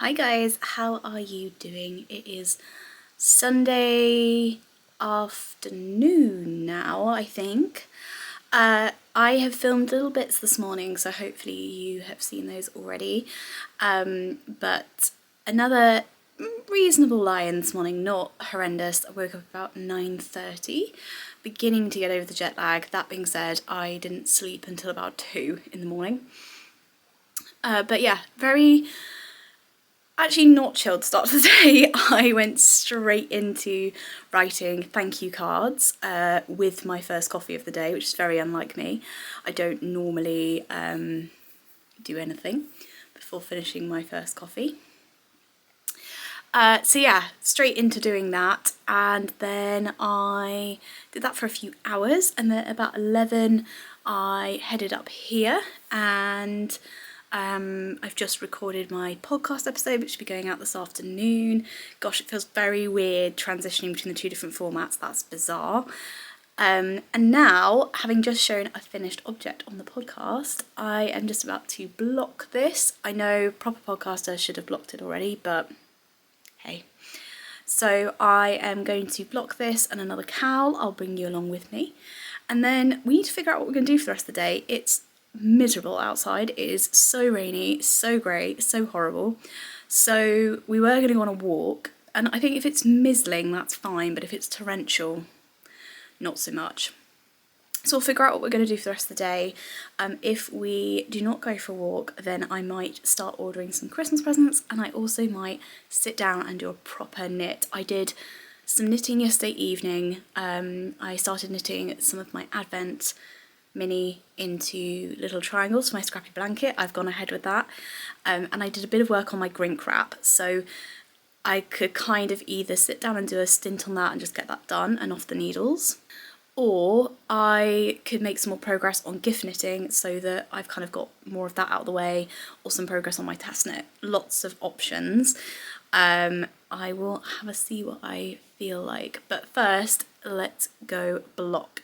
Hi guys, how are you doing? It is Sunday afternoon now, I think. I have filmed little bits this morning, so hopefully you have seen those already. But another reasonable lie-in this morning, not horrendous. I woke up about 9:30, beginning to get over the jet lag. That being said, I didn't sleep until about 2 in the morning. But yeah, actually not chilled start to the day. I went straight into writing thank you cards with my first coffee of the day, which is very unlike me. I don't normally do anything before finishing my first coffee. So yeah, straight into doing that, and then I did that for a few hours, and then about 11 I headed up here, and I've just recorded my podcast episode, which will be going out this afternoon. Gosh, it feels very weird transitioning between the two different formats. That's bizarre. And now, having just shown a finished object on the podcast, I am just about to block this. I know proper podcasters should have blocked it already, but hey. So I am going to block this and another cowl. I'll bring you along with me. And then we need to figure out what we're going to do for the rest of the day. It's miserable outside. It is so rainy, so grey, so horrible. So we were going to go on a walk, and I think if it's mizzling, that's fine, but if it's torrential, not so much. So we'll figure out what we're going to do for the rest of the day. If we do not go for a walk, then I might start ordering some Christmas presents, and I also might sit down and do a proper knit. I did some knitting yesterday evening. I started knitting some of my Advent mini into little triangles for my scrappy blanket. I've gone ahead with that. And I did a bit of work on my grink wrap, so I could kind of either sit down and do a stint on that and just get that done and off the needles, or I could make some more progress on gift knitting so that I've kind of got more of that out of the way, or some progress on my test knit. Lots of options. I will have a see what I feel like, but first let's go block.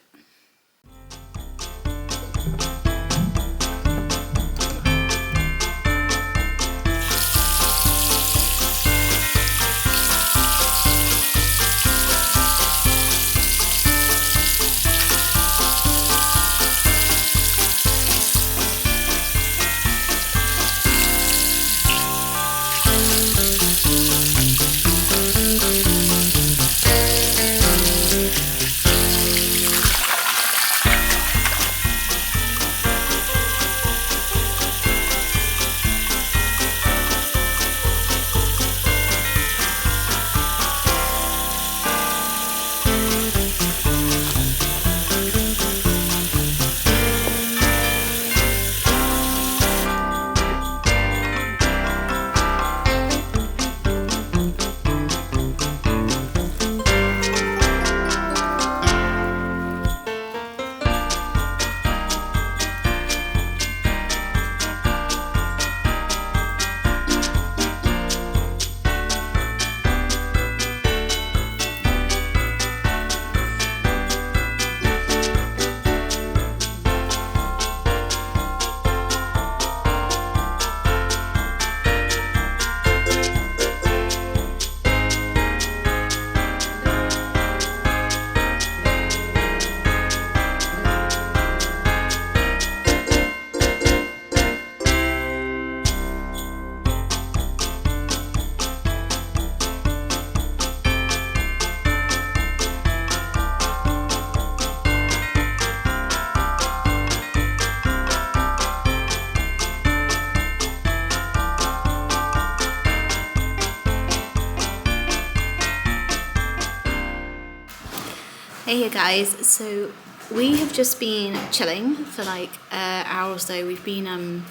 Hey guys, so we have just been chilling for like an hour or so. We've been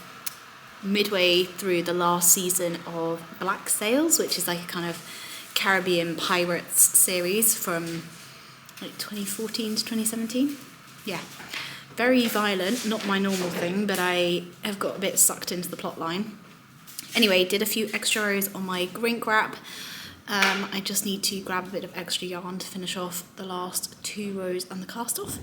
midway through the last season of Black Sails, which is like a kind of Caribbean pirates series from like 2014 to 2017. Yeah, very violent, not my normal thing, but I have got a bit sucked into the plot line. Anyway, did a few extra rows on my grink wrap. I just need to grab a bit of extra yarn to finish off the last 2 rows and the cast off.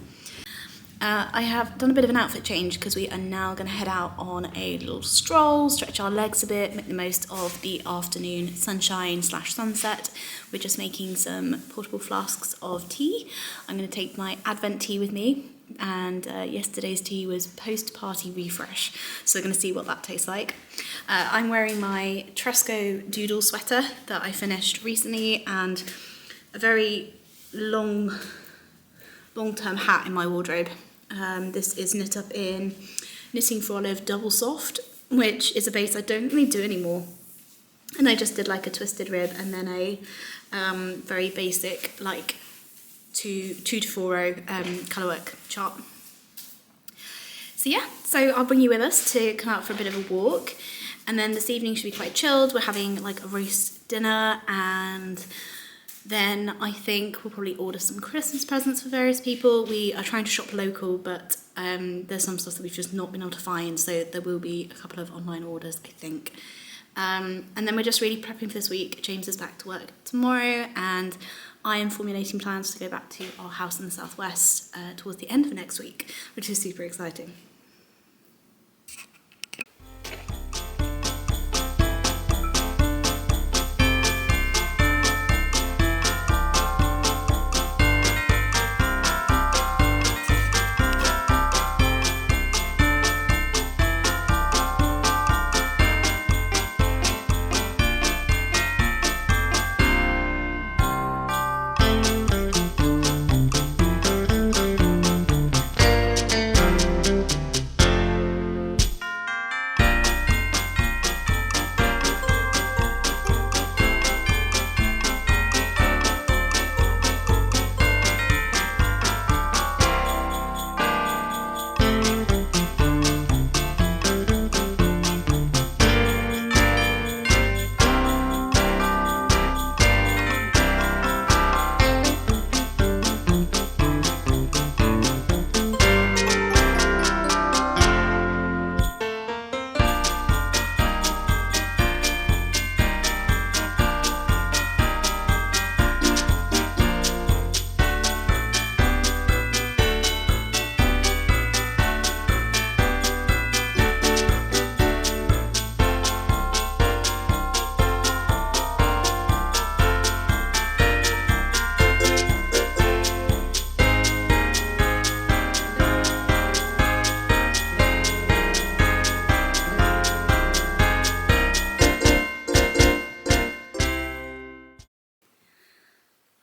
I have done a bit of an outfit change because we are now going to head out on a little stroll, stretch our legs a bit, make the most of the afternoon sunshine / sunset. We're just making some portable flasks of tea. I'm going to take my Advent tea with me, and yesterday's tea was post-party refresh, so we're going to see what that tastes like. I'm wearing my Tresco doodle sweater that I finished recently, and a very long-term hat in my wardrobe. This is knit up in Knitting for Olive Double Soft, which is a base I don't really do anymore. And I just did like a twisted rib and then a very basic like two to 4 row colourwork chart. So yeah, so I'll bring you with us to come out for a bit of a walk, and then this evening should be quite chilled. We're having like a roast dinner, and then I think we'll probably order some Christmas presents for various people. We are trying to shop local, but there's some stuff that we've just not been able to find, so there will be a couple of online orders, I think. And then we're just really prepping for this week. James is back to work tomorrow, and I am formulating plans to go back to our house in the southwest towards the end of next week, which is super exciting.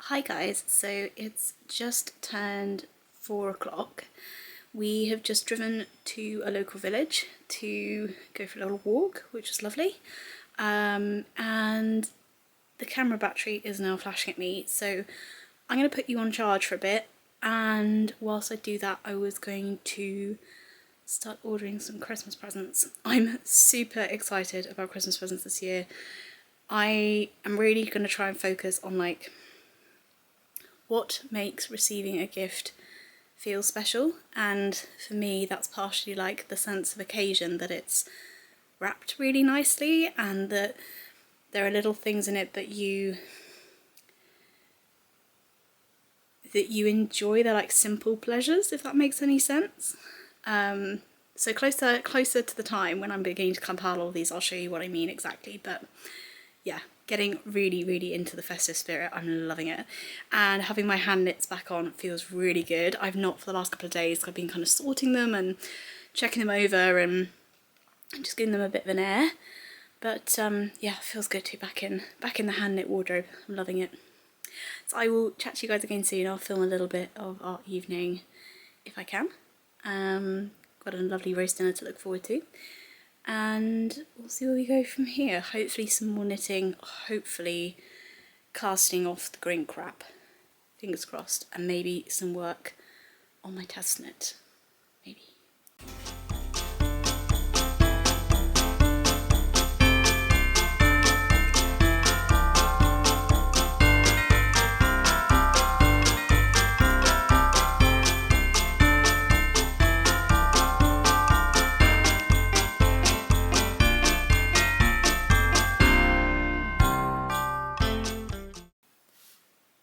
Hi guys, so it's just turned 4 o'clock. We have just driven to a local village to go for a little walk, which was lovely. And the camera battery is now flashing at me, so I'm going to put you on charge for a bit, and whilst I do that I was going to start ordering some Christmas presents. I'm super excited about Christmas presents this year. I am really going to try and focus on like what makes receiving a gift feel special, and for me that's partially like the sense of occasion, that it's wrapped really nicely and that there are little things in it that you enjoy. They're like simple pleasures, if that makes any sense. So closer to the time when I'm beginning to compile all these, I'll show you what I mean exactly, but yeah, getting really into the festive spirit. I'm loving it, and having my hand knits back on feels really good. I've not for the last couple of days. I've been kind of sorting them and checking them over and just giving them a bit of an air, but yeah, it feels good to be back in the hand knit wardrobe. I'm loving it. So I will chat to you guys again soon. I'll film a little bit of our evening if I can. Got a lovely roast dinner to look forward to, and we'll see where we go from here. Hopefully some more knitting, hopefully casting off the grink wrap, fingers crossed, and maybe some work on my test knit, maybe.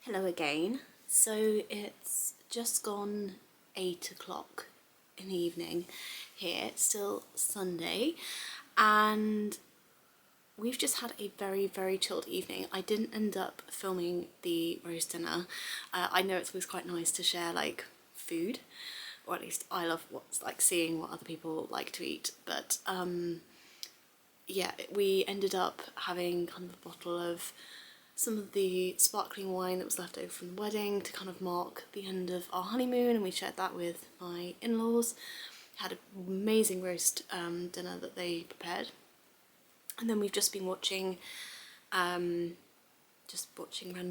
Hello again. So it's just gone 8 o'clock in the evening here. It's still Sunday, and we've just had a very, very chilled evening. I didn't end up filming the roast dinner. I know it's always quite nice to share like food, or at least I love what's like seeing what other people like to eat, but yeah, we ended up having kind of a bottle of some of the sparkling wine that was left over from the wedding to kind of mark the end of our honeymoon, and we shared that with my in-laws. Had an amazing roast dinner that they prepared, and then we've just been watching random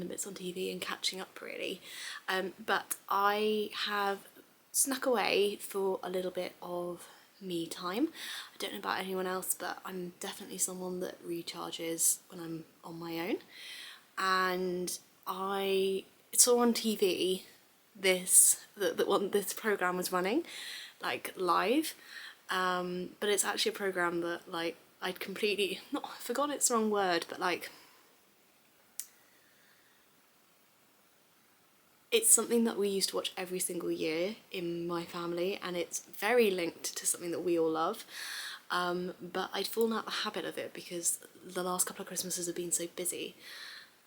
bits on TV and catching up really. But I have snuck away for a little bit of me time. I don't know about anyone else, but I'm definitely someone that recharges when I'm on my own. And I saw on TV this program was running like live, but it's actually a program that like I'd completely not forgot, it's the wrong word, but like it's something that we used to watch every single year in my family, and it's very linked to something that we all love. But I'd fallen out of the habit of it because the last couple of Christmases have been so busy.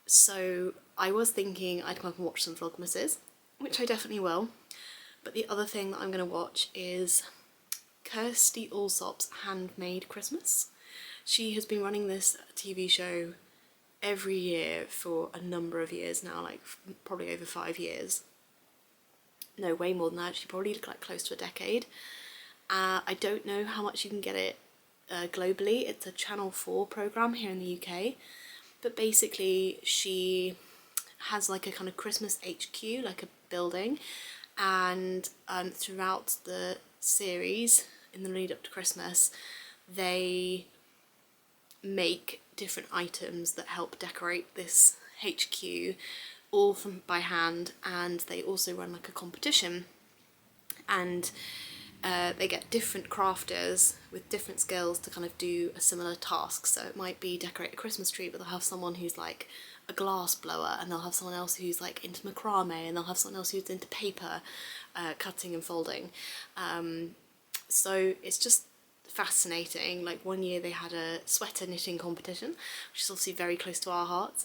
So I was thinking I'd come up and watch some Vlogmases, which I definitely will. But the other thing that I'm going to watch is Kirsty Allsop's Handmade Christmas. She has been running this TV show every year for a number of years now, like probably over 5 years. No, way more than that. She probably like close to a decade. I don't know how much you can get it globally. It's a Channel 4 programme here in the UK. But basically she has like a kind of Christmas HQ, like a building, and throughout the series in the lead up to Christmas they make different items that help decorate this HQ, all by hand, and they also run like a competition, and they get different crafters with different skills to kind of do a similar task. So it might be decorate a Christmas tree, but they'll have someone who's like a glass blower, and they'll have someone else who's like into macrame, and they'll have someone else who's into paper cutting and folding. So it's just fascinating. Like one year they had a sweater knitting competition, which is obviously very close to our hearts.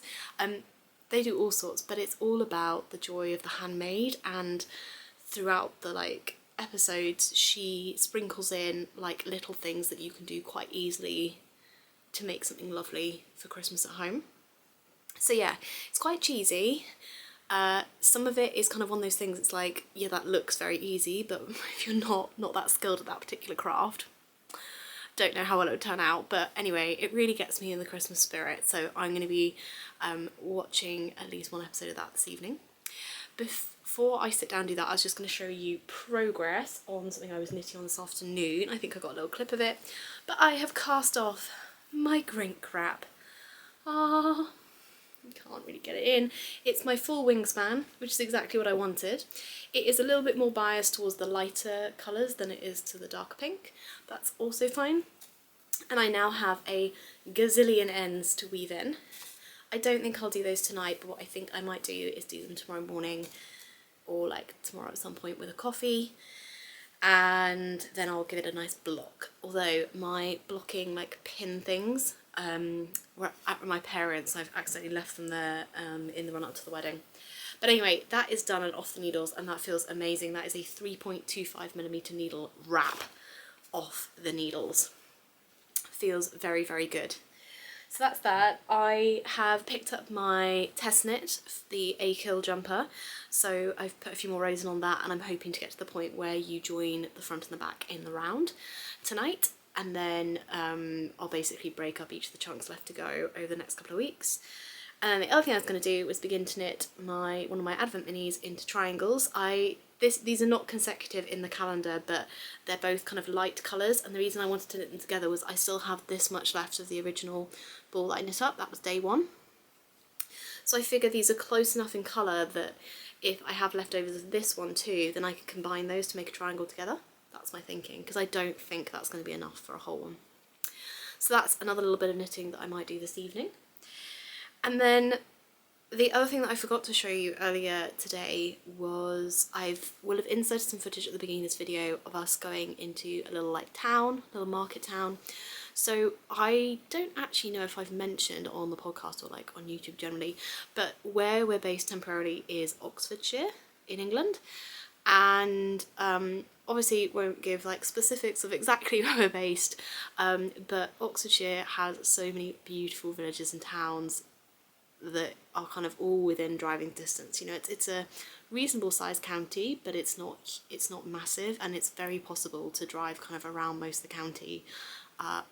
They do all sorts, but it's all about the joy of the handmade, and throughout the like episodes she sprinkles in like little things that you can do quite easily to make something lovely for Christmas at home. So yeah, it's quite cheesy. Some of it is kind of one of those things, it's like, yeah, that looks very easy, but if you're not that skilled at that particular craft, don't know how well it would turn out. But anyway, it really gets me in the Christmas spirit, so I'm going to be watching at least one episode of that this evening. Before I sit down and do that, I was just going to show you progress on something I was knitting on this afternoon. I think I got a little clip of it, but I have cast off my grink wrap. Ah, I can't really get it in. It's my full wingspan, which is exactly what I wanted. It is a little bit more biased towards the lighter colours than it is to the darker pink. That's also fine. And I now have a gazillion ends to weave in. I don't think I'll do those tonight, but what I think I might do is do them tomorrow morning, or like tomorrow at some point with a coffee, and then I'll give it a nice block. Although my blocking like pin things were at my parents', I've accidentally left them there in the run up to the wedding. But anyway, that is done and off the needles, and that feels amazing. That is a 3.25mm needle wrap off the needles. Feels very, very good. So that's that. I have picked up my test knit, the A-Kill jumper, so I've put a few more rows in on that, and I'm hoping to get to the point where you join the front and the back in the round tonight, and then I'll basically break up each of the chunks left to go over the next couple of weeks. And the other thing I was going to do was begin to knit one of my Advent minis into triangles. These are not consecutive in the calendar, but they're both kind of light colours, and the reason I wanted to knit them together was I still have this much left of the original ball that I knit up. That was day one. So I figure these are close enough in colour that if I have leftovers of this one too, then I can combine those to make a triangle together. That's my thinking, because I don't think that's going to be enough for a whole one. So that's another little bit of knitting that I might do this evening. And then The other thing that I forgot to show you earlier today was will have inserted some footage at the beginning of this video of us going into a little like town, little market town. So I don't actually know if I've mentioned on the podcast or like on YouTube generally, but where we're based temporarily is Oxfordshire in England. And obviously won't give like specifics of exactly where we're based, but Oxfordshire has so many beautiful villages and towns that are kind of all within driving distance. You know, it's a reasonable sized county, but it's not massive, and it's very possible to drive kind of around most of the county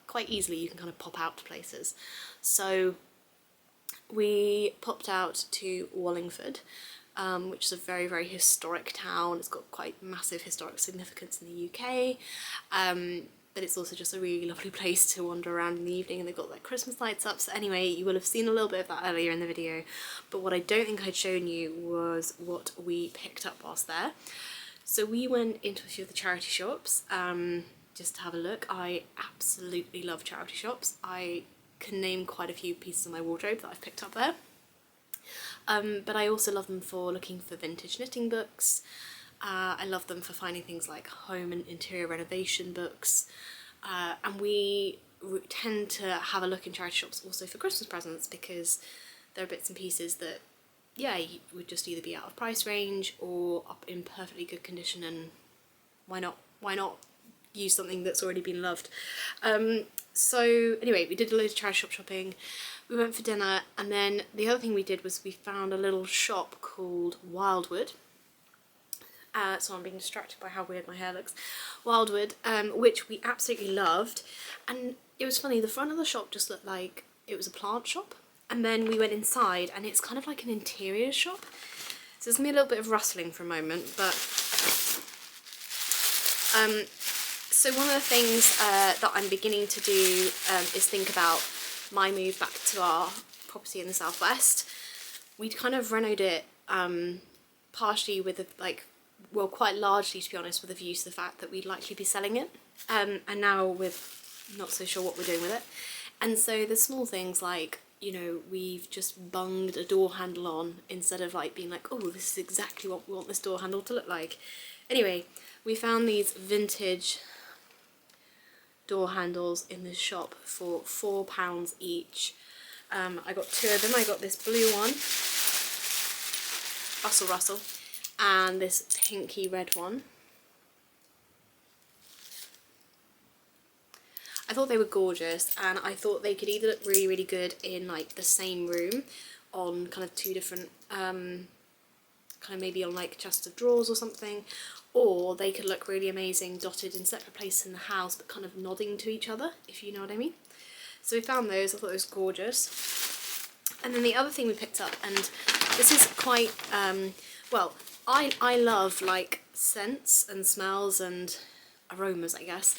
quite easily. You can kind of pop out to places. So we popped out to Wallingford, which is a very, very historic town. It's got quite massive historic significance in the UK, but it's also just a really lovely place to wander around in the evening, and they've got like Christmas lights up. So anyway, you will have seen a little bit of that earlier in the video, but what I don't think I'd shown you was what we picked up whilst there. So we went into a few of the charity shops just to have a look. I absolutely love charity shops. I can name quite a few pieces of my wardrobe that I've picked up there. But I also love them for looking for vintage knitting books. I love them for finding things like home and interior renovation books. And we tend to have a look in charity shops also for Christmas presents, because there are bits and pieces that, yeah, would just either be out of price range or up in perfectly good condition, and why not use something that's already been loved. So anyway, we did a load of charity shop shopping, we went for dinner, and then the other thing we did was we found a little shop called Wildwood. So I'm being distracted by how weird my hair looks. Wildwood, which we absolutely loved. And it was funny, the front of the shop just looked like it was a plant shop. And then we went inside and it's kind of like an interior shop. So there's going to be a little bit of rustling for a moment, but... So one of the things that I'm beginning to do is think about my move back to our property in the southwest. We'd kind of renoed it partially with well, quite largely, to be honest, with a view to the fact that we'd likely be selling it, and now we're not so sure what we're doing with it. And so the small things like, you know, we've just bunged a door handle on instead of like being like, oh, this is exactly what we want this door handle to look like. Anyway, we found these vintage door handles in this shop for £4 each. I got two of them. I got this blue one, Russell, and this pinky red one. I thought they were gorgeous, and I thought they could either look really, really good in like the same room on kind of two different, kind of maybe on like chest of drawers or something, or they could look really amazing dotted in separate places in the house but kind of nodding to each other, if you know what I mean. So we found those. I thought it was gorgeous. And then the other thing we picked up, and this is quite, well, I love like scents and smells and aromas, I guess.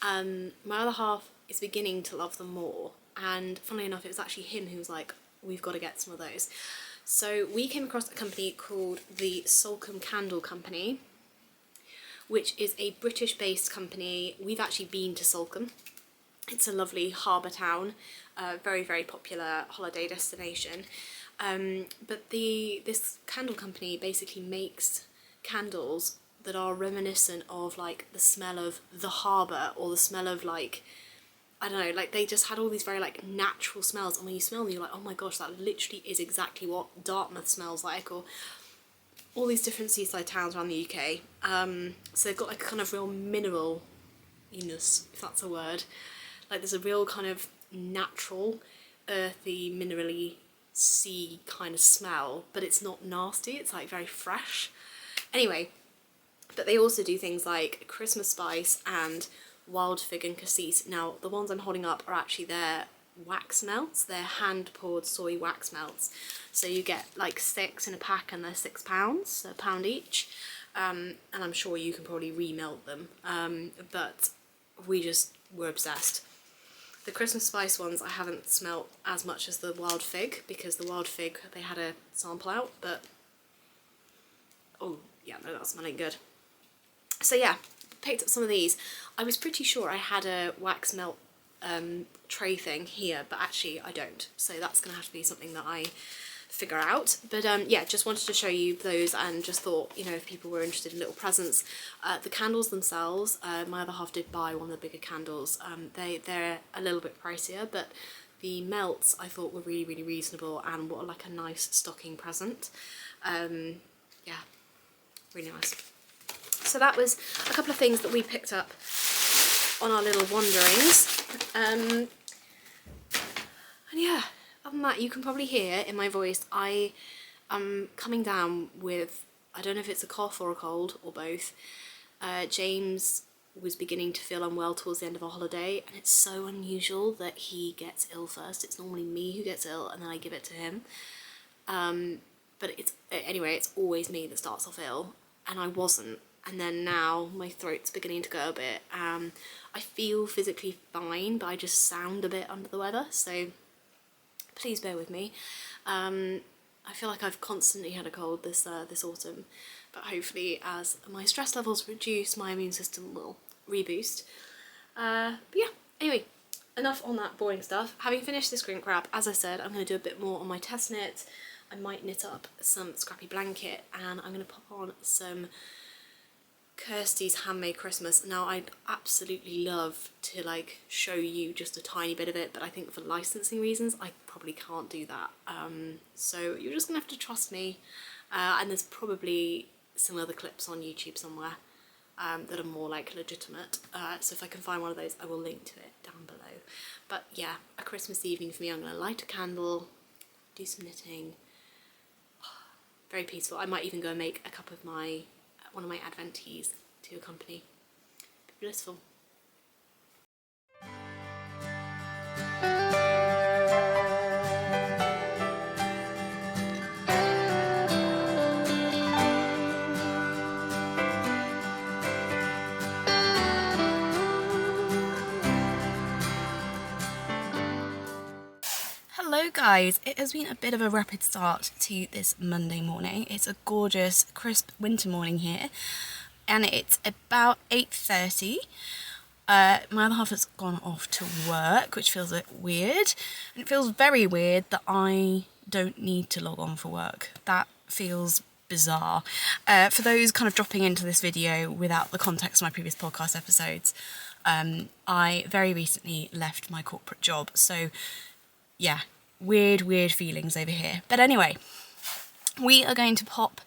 My other half is beginning to love them more, and funnily enough, it was actually him who was like, we've got to get some of those. So we came across a company called the Salcombe Candle Company, which is a British-based company. We've actually been to Salcombe. It's a lovely harbour town, very, very popular holiday destination. But this candle company basically makes candles that are reminiscent of like the smell of the harbour, or the smell of like, I don't know, like they just had all these very like natural smells, and when you smell them you're like, oh my gosh, that literally is exactly what Dartmouth smells like, or all these different seaside towns around the UK. So they've got like a kind of real mineral-ness, if that's a word. Like there's a real kind of natural, earthy, minerally, sea kind of smell, but it's not nasty, it's like very fresh. Anyway, but they also do things like Christmas spice and wild fig and cassis. Now the ones I'm holding up are actually their wax melts, they're hand poured soy wax melts. So you get like 6 in a pack, and they're £6, so £1 each. And I'm sure you can probably remelt them, but we just were obsessed. The Christmas spice ones I haven't smelt as much as the wild fig, because the wild fig, they had a sample out, but oh yeah, no, that's smelling good. So yeah, picked up some of these. I was pretty sure I had a wax melt tray thing here, but actually I don't, so that's gonna have to be something that I figure out. But yeah, just wanted to show you those, and just thought, you know, if people were interested in little presents. The candles themselves, my other half did buy one of the bigger candles. They're a little bit pricier, but the melts I thought were really, really reasonable, and what like a nice stocking present. Yeah, really nice. So that was a couple of things that we picked up on our little wanderings. And yeah, other than that, you can probably hear in my voice, I am coming down with, I don't know if it's a cough or a cold or both. James was beginning to feel unwell towards the end of our holiday, and it's so unusual that he gets ill first. It's normally me who gets ill and then I give it to him. But anyway, it's always me that starts off ill, and I wasn't. And then now my throat's beginning to go a bit. I feel physically fine, but I just sound a bit under the weather, so please bear with me. I feel like I've constantly had a cold this autumn, but hopefully as my stress levels reduce, my immune system will reboost. But yeah, anyway, enough on that boring stuff. Having finished this shrink wrap, as I said, I'm going to do a bit more on my test knit. I might knit up some scrappy blanket, and I'm going to pop on some Kirsty's Handmade Christmas. Now, I'd absolutely love to like show you just a tiny bit of it, but I think for licensing reasons I probably can't do that. So you're just gonna have to trust me, and there's probably some other clips on YouTube somewhere that are more like legitimate, so if I can find one of those I will link to it down below. But yeah, a Christmas evening for me. I'm gonna light a candle, do some knitting. Very peaceful. I might even go and make a cup of one of my Advent teas to accompany. Be blissful. Hello guys, it has been a bit of a rapid start to this Monday morning. It's a gorgeous crisp winter morning here, and it's about 8:30. My other half has gone off to work, which feels a bit weird, and it feels very weird that I don't need to log on for work. That feels bizarre. For those kind of dropping into this video without the context of my previous podcast episodes, I very recently left my corporate job, so yeah, weird feelings over here. But anyway, we are going to pop,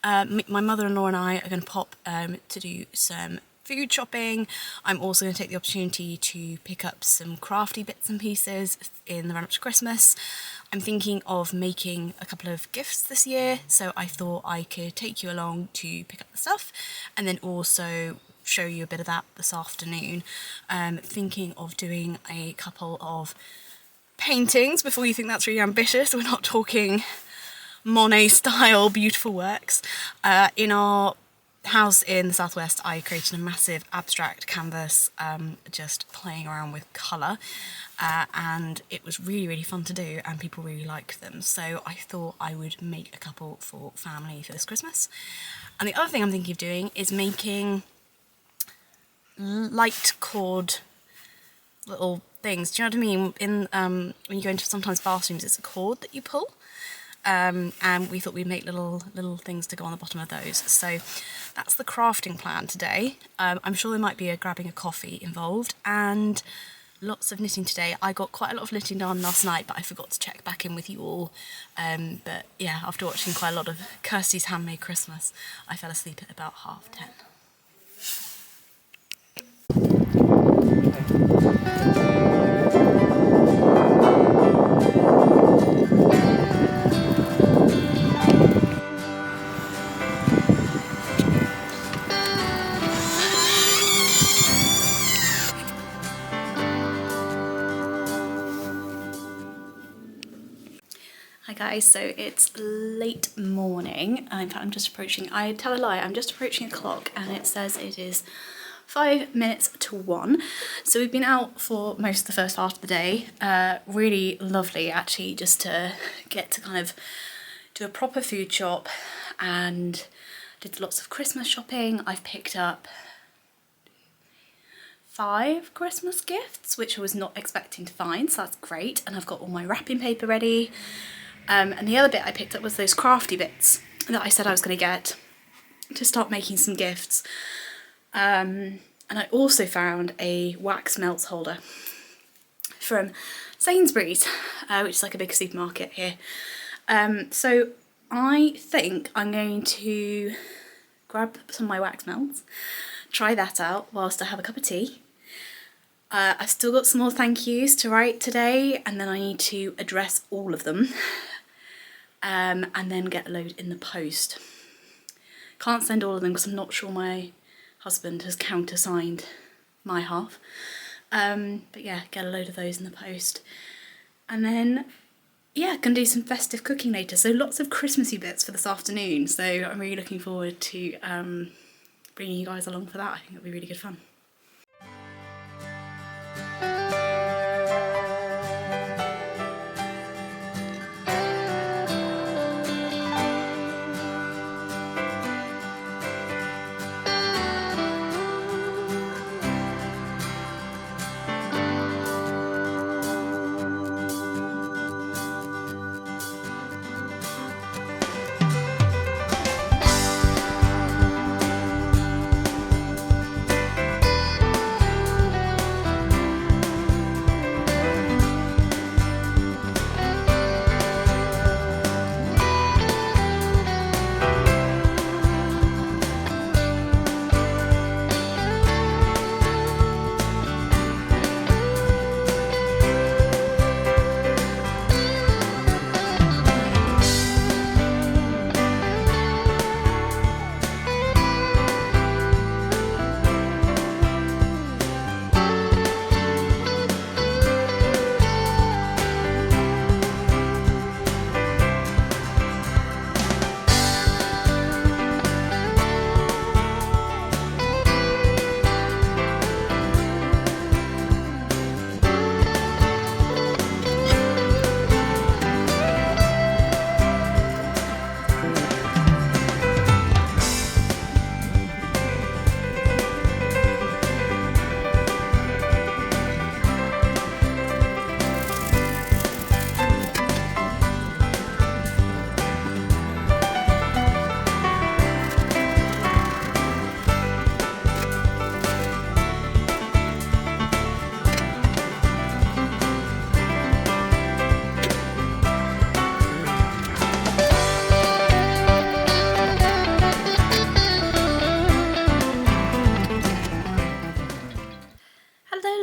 my mother-in-law and I are going to pop to do some food shopping. I'm also going to take the opportunity to pick up some crafty bits and pieces in the run-up to Christmas. I'm thinking of making a couple of gifts this year, so I thought I could take you along to pick up the stuff, and then also show you a bit of that this afternoon. Thinking of doing a couple of paintings. Before you think that's really ambitious, we're not talking Monet style beautiful works. In our house in the southwest, I created a massive abstract canvas, just playing around with colour, and it was really fun to do, and people really liked them, so I thought I would make a couple for family for this Christmas. And the other thing I'm thinking of doing is making light cord little things. Do you know what I mean? In when you go into sometimes bathrooms, it's a cord that you pull, and we thought we'd make little things to go on the bottom of those. So that's the crafting plan today. I'm sure there might be grabbing a coffee involved, and lots of knitting today. I got quite a lot of knitting done last night, but I forgot to check back in with you all. But yeah, after watching quite a lot of Kirsty's Handmade Christmas, I fell asleep at about 10:30. Hi guys, so it's late morning. In fact, I'm just approaching, I tell a lie, I'm just approaching a clock, and it says it is 5 minutes to 1. So we've been out for most of the first half of the day. Really lovely actually, just to get to kind of do a proper food shop, and did lots of Christmas shopping. I've picked up 5 Christmas gifts, which I was not expecting to find, so that's great. And I've got all my wrapping paper ready. And the other bit I picked up was those crafty bits that I said I was going to get to start making some gifts. And I also found a wax melt holder from Sainsbury's, which is like a big supermarket here. So I think I'm going to grab some of my wax melts, try that out whilst I have a cup of tea. I've still got some more thank yous to write today, and then I need to address all of them, and then get a load in the post. Can't send all of them because I'm not sure my husband has countersigned my half. But yeah, get a load of those in the post. And then, yeah, gonna do some festive cooking later. So lots of Christmassy bits for this afternoon. So I'm really looking forward to bringing you guys along for that. I think it'll be really good fun.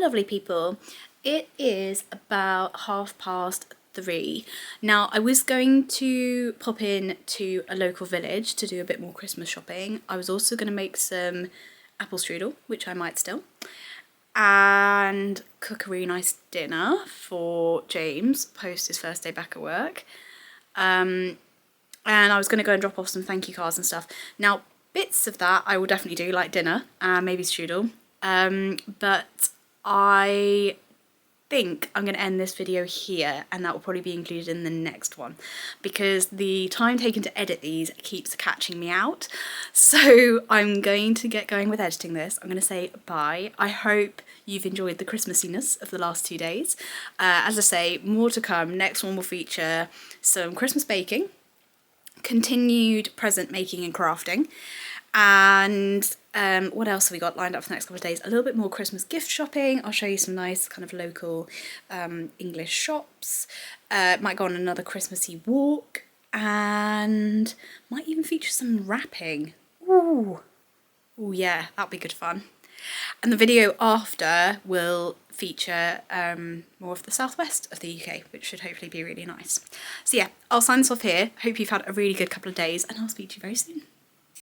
Lovely people, it is about 3:30. Now I was going to pop in to a local village to do a bit more Christmas shopping. I was also going to make some apple strudel, which I might still, and cook a really nice dinner for James post his first day back at work. And I was going to go and drop off some thank you cards and stuff. Now bits of that I will definitely do, like dinner and maybe strudel, but I think I'm going to end this video here, and that will probably be included in the next one because the time taken to edit these keeps catching me out. So I'm going to get going with editing this. I'm going to say bye. I hope you've enjoyed the Christmassiness of the last 2 days. As I say, more to come. Next one will feature some Christmas baking, continued present making and crafting, and what else have we got lined up for the next couple of days? A little bit more Christmas gift shopping. I'll show you some nice kind of local English shops. Might go on another Christmassy walk, and might even feature some wrapping. Ooh, yeah, that'll be good fun. And the video after will feature more of the southwest of the UK, which should hopefully be really nice. So yeah, I'll sign this off here. Hope you've had a really good couple of days, and I'll speak to you very soon.